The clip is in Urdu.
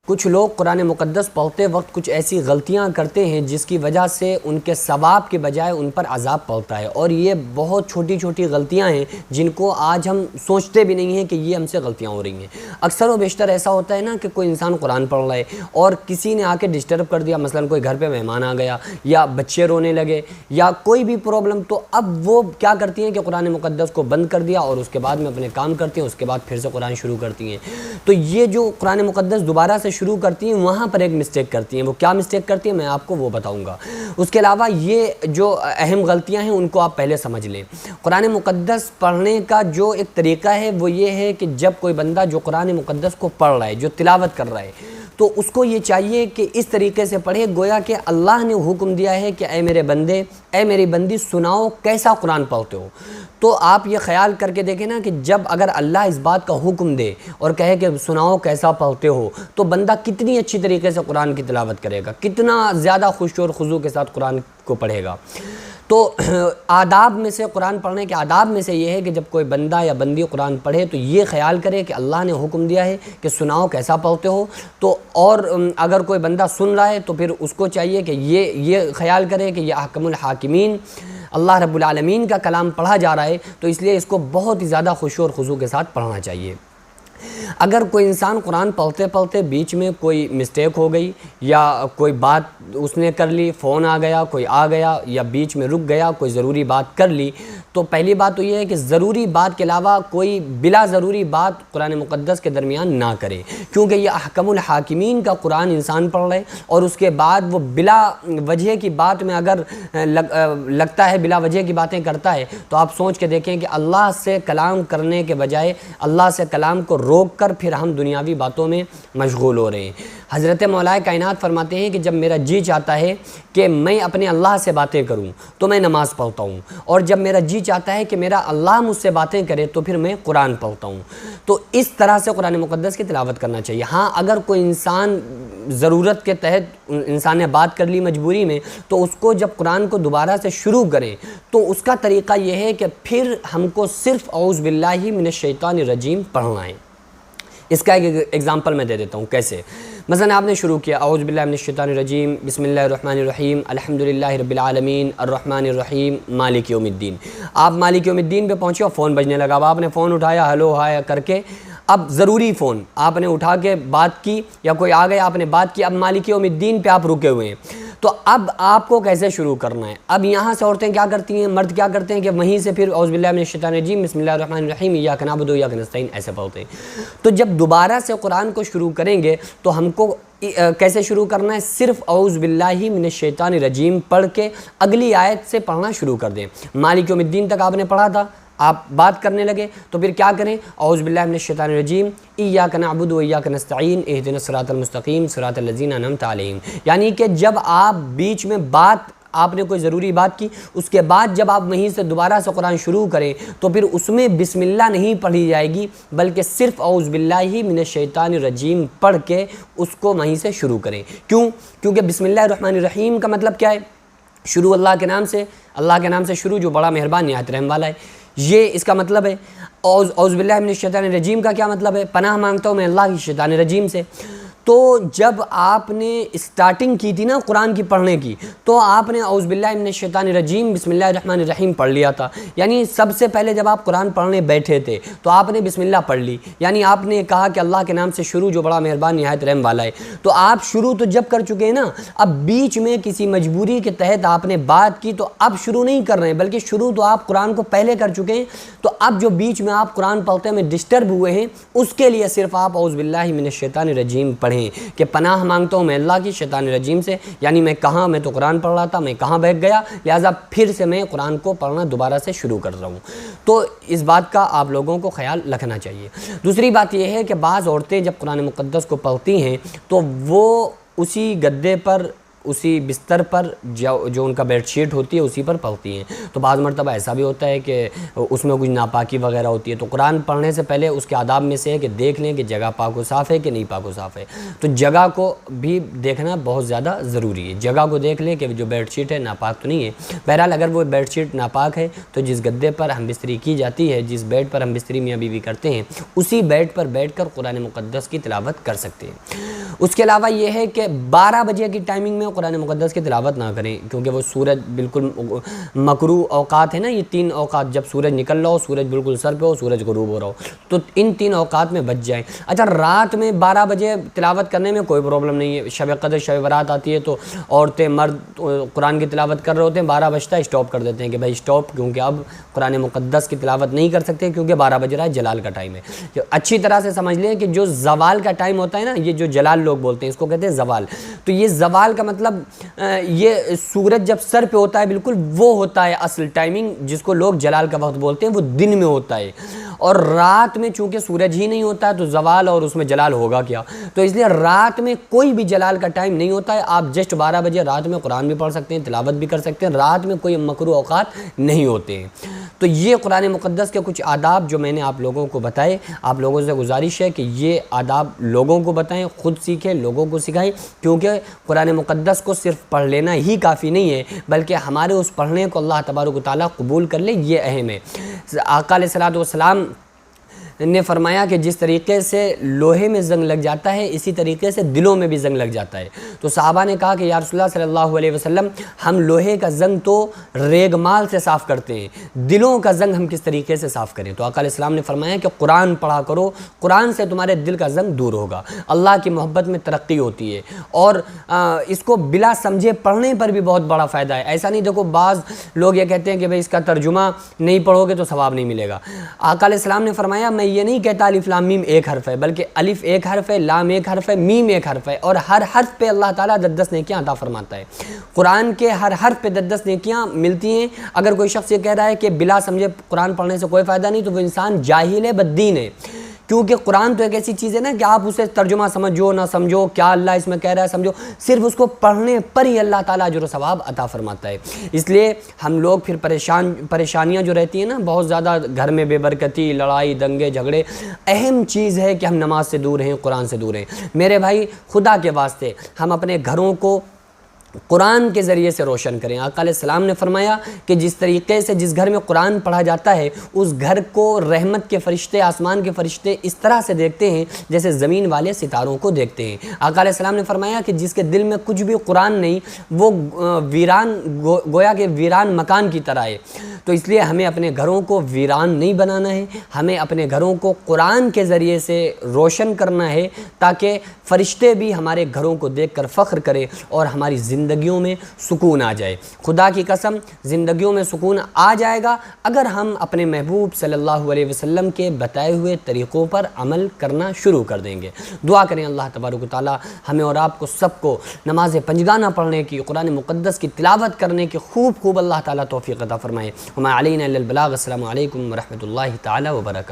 کچھ لوگ قرآن مقدس پڑھتے وقت کچھ ایسی غلطیاں کرتے ہیں جس کی وجہ سے ان کے ثواب کے بجائے ان پر عذاب پڑتا ہے، اور یہ بہت چھوٹی چھوٹی غلطیاں ہیں جن کو آج ہم سوچتے بھی نہیں ہیں کہ یہ ہم سے غلطیاں ہو رہی ہیں۔ اکثر و بیشتر ایسا ہوتا ہے نا کہ کوئی انسان قرآن پڑھ رہا ہے اور کسی نے آ کے ڈسٹرب کر دیا، مثلا کوئی گھر پہ مہمان آ گیا یا بچے رونے لگے یا کوئی بھی پرابلم، تو اب وہ کیا کرتی ہیں کہ قرآن مقدس کو بند کر دیا اور اس کے بعد میں اپنے کام کرتی ہیں، اس کے بعد پھر سے قرآن شروع کرتی ہیں۔ تو یہ جو قرآن مقدس دوبارہ سے شروع کرتی ہیں وہاں پر ایک مسٹیک کرتی ہیں۔ وہ کیا مسٹیک کرتی ہیں میں آپ کو وہ بتاؤں گا۔ اس کے علاوہ یہ جو اہم غلطیاں ہیں ان کو آپ پہلے سمجھ لیں۔ قرآن مقدس پڑھنے کا جو ایک طریقہ ہے وہ یہ ہے کہ جب کوئی بندہ جو قرآن مقدس کو پڑھ رہا ہے، جو تلاوت کر رہا ہے، تو اس کو یہ چاہیے کہ اس طریقے سے پڑھے گویا کہ اللہ نے حکم دیا ہے کہ اے میرے بندے، اے میری بندی، سناؤ کیسا قرآن پڑھتے ہو۔ تو آپ یہ خیال کر کے دیکھیں نا کہ جب اگر اللہ اس بات کا حکم دے اور کہے کہ سناؤ کیسا پڑھتے ہو، تو بندہ کتنی اچھی طریقے سے قرآن کی تلاوت کرے گا، کتنا زیادہ خشوع اور خضوع کے ساتھ قرآن کو پڑھے گا۔ تو آداب میں سے، قرآن پڑھنے کے آداب میں سے یہ ہے کہ جب کوئی بندہ یا بندی قرآن پڑھے تو یہ خیال کرے کہ اللہ نے حکم دیا ہے کہ سناؤ کیسا پڑھتے ہو۔ تو اور اگر کوئی بندہ سن رہا ہے تو پھر اس کو چاہیے کہ یہ خیال کرے کہ یہ احکم الحاکمین، اللہ رب العالمین کا کلام پڑھا جا رہا ہے، تو اس لیے اس کو بہت ہی زیادہ خشوع اور خضوع کے ساتھ پڑھنا چاہیے۔ اگر کوئی انسان قرآن پڑھتے پڑھتے بیچ میں کوئی مسٹیک ہو گئی یا کوئی بات اس نے کر لی، فون آ گیا، کوئی آ گیا یا بیچ میں رک گیا، کوئی ضروری بات کر لی، تو پہلی بات تو یہ ہے کہ ضروری بات کے علاوہ کوئی بلا ضروری بات قرآن مقدس کے درمیان نہ کرے، کیونکہ یہ احکم الحاکمین کا قرآن انسان پڑھ رہے اور اس کے بعد وہ بلا وجہ کی بات میں اگر لگتا ہے، بلا وجہ کی باتیں کرتا ہے، تو آپ سوچ کے دیکھیں کہ اللہ سے کلام کرنے کے بجائے اللہ سے کلام کو روک کر پھر ہم دنیاوی باتوں میں مشغول ہو رہے ہیں۔ حضرت مولا کائنات فرماتے ہیں کہ جب میرا جی چاہتا ہے کہ میں اپنے اللہ سے باتیں کروں تو میں نماز پڑھتا ہوں، اور جب میرا جی چاہتا ہے کہ میرا اللہ مجھ سے باتیں کرے تو پھر میں قرآن پڑھتا ہوں۔ تو اس طرح سے قرآن مقدس کی تلاوت کرنا چاہیے۔ ہاں، اگر کوئی انسان ضرورت کے تحت انسان نے بات کر لی مجبوری میں، تو اس کو جب قرآن کو دوبارہ سے شروع کریں تو اس کا طریقہ یہ ہے کہ پھر ہم کو صرف اعوذ باللہ من الشیطان الرجیم پڑھنا ہے۔ اس کا ایک ایگزامپل میں دے دیتا ہوں کیسے۔ مثلا آپ نے شروع کیا اعوذ باللہ من الشیطان الرجیم، بسم اللہ الرحمن الرحیم، الحمدللہ رب العالمین، الرحمن الرحیم، مالک یوم الدین۔ آپ مالک یوم الدین پہ پہنچے اور فون بجنے لگا، اب آپ نے فون اٹھایا، ہلو ہائے کر کے، اب ضروری فون آپ نے اٹھا کے بات کی یا کوئی آ گیا آپ نے بات کی، اب مالک یوم الدین پہ آپ رکے ہوئے ہیں، تو اب آپ کو کیسے شروع کرنا ہے؟ اب یہاں سے عورتیں کیا کرتی ہیں، مرد کیا کرتے ہیں کہ وہیں سے پھر اعوذ باللہ من الشیطان الرجیم، بسم اللہ الرحمن الرحیم، ایاک نعبد و ایاک نستعین ایسے پڑھتے ہیں۔ تو جب دوبارہ سے قرآن کو شروع کریں گے تو ہم کو کیسے شروع کرنا ہے؟ صرف اعوذ باللہ من الشیطان الرجیم پڑھ کے اگلی آیت سے پڑھنا شروع کر دیں۔ مالک یوم الدین تک آپ نے پڑھا تھا، آپ بات کرنے لگے تو پھر کیا کریں؟ اعوذ باللہ من الشیطان الرجیم، ایاک نعبد و ایاک نستعین، اہدنا الصراط المستقیم صراط الذین انعمت علیہم۔ یعنی کہ جب آپ بیچ میں بات، آپ نے کوئی ضروری بات کی، اس کے بعد جب آپ وہیں سے دوبارہ سے قرآن شروع کریں تو پھر اس میں بسم اللہ نہیں پڑھی جائے گی، بلکہ صرف اعوذ باللہ من الشیطان الرجیم پڑھ کے اس کو وہیں سے شروع کریں۔ کیوں؟ کیونکہ بسم اللہ الرحمن الرحیم کا مطلب کیا ہے؟ شروع اللہ کے نام سے، اللہ کے نام سے شروع جو بڑا مہربان نہایت رحم والا ہے، یہ اس کا مطلب ہے۔ اعوذ باللہ من الشیطان الرجیم کا کیا مطلب ہے؟ پناہ مانگتا ہوں میں اللہ کی شیطان الرجیم سے۔ تو جب آپ نے اسٹارٹنگ کی تھی نا قرآن کی پڑھنے کی، تو آپ نے اعوذ باللہ من الشیطان الرجیم بسم اللہ الرحمن الرحیم پڑھ لیا تھا، یعنی سب سے پہلے جب آپ قرآن پڑھنے بیٹھے تھے تو آپ نے بسم اللہ پڑھ لی، یعنی آپ نے کہا کہ اللہ کے نام سے شروع جو بڑا مہربان نہایت رحم والا ہے۔ تو آپ شروع تو جب کر چکے ہیں نا، اب بیچ میں کسی مجبوری کے تحت آپ نے بات کی تو اب شروع نہیں کر رہے ہیں، بلکہ شروع تو آپ قرآن کو پہلے کر چکے ہیں۔ تو اب جو بیچ میں آپ قرآن پڑھتے میں ڈسٹرب ہوئے ہیں، اس کے لیے صرف آپ اعوذ باللہ من الشیطان الرجیم پڑھیں کہ پناہ مانگتا ہوں میں اللہ کی شیطان الرجیم سے، یعنی میں تو قرآن پڑھ رہا تھا، میں کہاں بیٹھ گیا، لہٰذا پھر سے میں قرآن کو پڑھنا دوبارہ سے شروع کر رہا ہوں۔ تو اس بات کا آپ لوگوں کو خیال رکھنا چاہیے۔ دوسری بات یہ ہے کہ بعض عورتیں جب قرآن مقدس کو پڑھتی ہیں تو وہ اسی گدے پر اسی بستر پر جو ان کا بیڈ شیٹ ہوتی ہے اسی پر پڑھتی ہیں۔ تو بعض مرتبہ ایسا بھی ہوتا ہے کہ اس میں کچھ ناپاکی وغیرہ ہوتی ہے، تو قرآن پڑھنے سے پہلے اس کے آداب میں سے ہے کہ دیکھ لیں کہ جگہ پاک و صاف ہے کہ نہیں پاک و صاف ہے۔ تو جگہ کو بھی دیکھنا بہت زیادہ ضروری ہے، جگہ کو دیکھ لیں کہ جو بیڈ شیٹ ہے ناپاک تو نہیں ہے۔ بہرحال اگر وہ بیڈ شیٹ ناپاک ہے تو جس گدے پر ہم بستری کی جاتی ہے، جس بیڈ پر ہم بستری میاں بیوی کرتے ہیں، اسی بیڈ پر بیٹھ کر قرآن مقدس کی تلاوت کر سکتے ہیں۔ اس کے علاوہ یہ ہے کہ 12 بجے کی ٹائمنگ میں قرآن مقدس کی تلاوت نہ کریں، کیونکہ وہ سورج بالکل مکروہ اوقات ہے نا، یہ 3 اوقات، جب سورج نکل رہا ہو، سورج بالکل سر پہ ہو، سورج غروب ہو رہا ہو، تو ان 3 اوقات میں بچ جائیں۔ اچھا، رات میں 12 بجے تلاوت کرنے میں کوئی پرابلم نہیں ہے، شب قدر شب برات آتی ہے تو عورتیں مرد قرآن کی تلاوت کر رہے ہوتے ہیں، 12 بجتا ہے اسٹاپ کر دیتے ہیں کہ بھائی اسٹاپ، کیونکہ اب قرآن مقدس کی تلاوت نہیں کر سکتے کیونکہ 12 بج رہا ہے، جلال کا ٹائم ہے۔ اچھی طرح سے سمجھ لیں کہ جو زوال کا ٹائم ہوتا ہے نا، یہ جو جلال لوگ بولتے ہیں اس کو کہتے ہیں زوال، تو یہ زوال کا مطلب یہ سورج جب سر پہ ہوتا ہے بالکل وہ ہوتا ہے اصل ٹائمنگ، جس کو لوگ جلال کا وقت بولتے ہیں، وہ دن میں ہوتا ہے، اور رات میں چونکہ سورج ہی نہیں ہوتا ہے تو زوال اور اس میں جلال ہوگا کیا، تو اس لیے رات میں کوئی بھی جلال کا ٹائم نہیں ہوتا ہے۔ آپ جسٹ 12 بجے رات میں قرآن بھی پڑھ سکتے ہیں، تلاوت بھی کر سکتے ہیں، رات میں کوئی مکروہ اوقات نہیں ہوتے ہیں۔ تو یہ قرآن مقدس کے کچھ آداب جو میں نے آپ لوگوں کو بتائے، آپ لوگوں سے گزارش ہے کہ یہ آداب لوگوں کو بتائیں، خود سیکھیں، لوگوں کو سکھائیں، کیونکہ قرآن مقدس کو صرف پڑھ لینا ہی کافی نہیں ہے، بلکہ ہمارے اس پڑھنے کو اللہ تبارک و تعالیٰ قبول کر لے، یہ اہم ہے۔ آقا علیہ الصلوۃ والسلام نے فرمایا کہ جس طریقے سے لوہے میں زنگ لگ جاتا ہے اسی طریقے سے دلوں میں بھی زنگ لگ جاتا ہے۔ تو صحابہ نے کہا کہ یا رسول اللہ صلی اللہ علیہ وسلم، ہم لوہے کا زنگ تو ریگ مال سے صاف کرتے ہیں، دلوں کا زنگ ہم کس طریقے سے صاف کریں؟ تو آقا علیہ السلام نے فرمایا کہ قرآن پڑھا کرو، قرآن سے تمہارے دل کا زنگ دور ہوگا، اللہ کی محبت میں ترقی ہوتی ہے، اور اس کو بلا سمجھے پڑھنے پر بھی بہت بڑا فائدہ ہے۔ ایسا نہیں، دیکھو بعض لوگ یہ کہتے ہیں کہ بھئی اس کا ترجمہ نہیں پڑھو گے تو ثواب نہیں ملے گا۔ آقا علیہ السلام نے فرمایا میں یہ نہیں کہتا الف لام میم ایک حرف ہے، بلکہ الف ایک حرف ہے، لام ایک حرف ہے، میم ایک حرف ہے، اور ہر حرف پہ اللہ تعالیٰ 10 نیکیاں عطا فرماتا ہے۔ قرآن کے ہر حرف پہ 10 نیکیاں ملتی ہیں۔ اگر کوئی شخص یہ کہہ رہا ہے کہ بلا سمجھے قرآن پڑھنے سے کوئی فائدہ نہیں، تو وہ انسان جاہل ہے، بددین ہے، کیونکہ قرآن تو ایک ایسی چیز ہے نا کہ آپ اسے ترجمہ سمجھو نہ سمجھو، کیا اللہ اس میں کہہ رہا ہے سمجھو، صرف اس کو پڑھنے پر ہی اللہ تعالیٰ اجر و ثواب عطا فرماتا ہے۔ اس لیے ہم لوگ پھر پریشانیاں جو رہتی ہیں نا، بہت زیادہ گھر میں بے برکتی، لڑائی دنگے جھگڑے، اہم چیز ہے کہ ہم نماز سے دور ہیں، قرآن سے دور ہیں۔ میرے بھائی، خدا کے واسطے ہم اپنے گھروں کو قرآن کے ذریعے سے روشن کریں۔ آقا علیہ السلام نے فرمایا کہ جس طریقے سے جس گھر میں قرآن پڑھا جاتا ہے اس گھر کو رحمت کے فرشتے، آسمان کے فرشتے اس طرح سے دیکھتے ہیں جیسے زمین والے ستاروں کو دیکھتے ہیں۔ آقا علیہ السلام نے فرمایا کہ جس کے دل میں کچھ بھی قرآن نہیں، وہ گویا کہ ویران مکان کی طرح ہے۔ تو اس لیے ہمیں اپنے گھروں کو ویران نہیں بنانا ہے، ہمیں اپنے گھروں کو قرآن کے ذریعے سے روشن کرنا ہے، تاکہ فرشتے بھی ہمارے گھروں کو دیکھ کر فخر کریں اور ہماری زندگیوں میں سکون آ جائے۔ خدا کی قسم، زندگیوں میں سکون آ جائے گا اگر ہم اپنے محبوب صلی اللہ علیہ وسلم کے بتائے ہوئے طریقوں پر عمل کرنا شروع کر دیں گے۔ دعا کریں اللہ تبارک و تعالی ہمیں اور آپ کو سب کو نماز پنجگانہ پڑھنے کی، قرآن مقدس کی تلاوت کرنے کی خوب اللہ تعالیٰ توفیق عطا فرمائے۔ وما علینا الا البلاغ۔ السلام علیکم ورحمۃ اللہ تعالی وبرکاتہ۔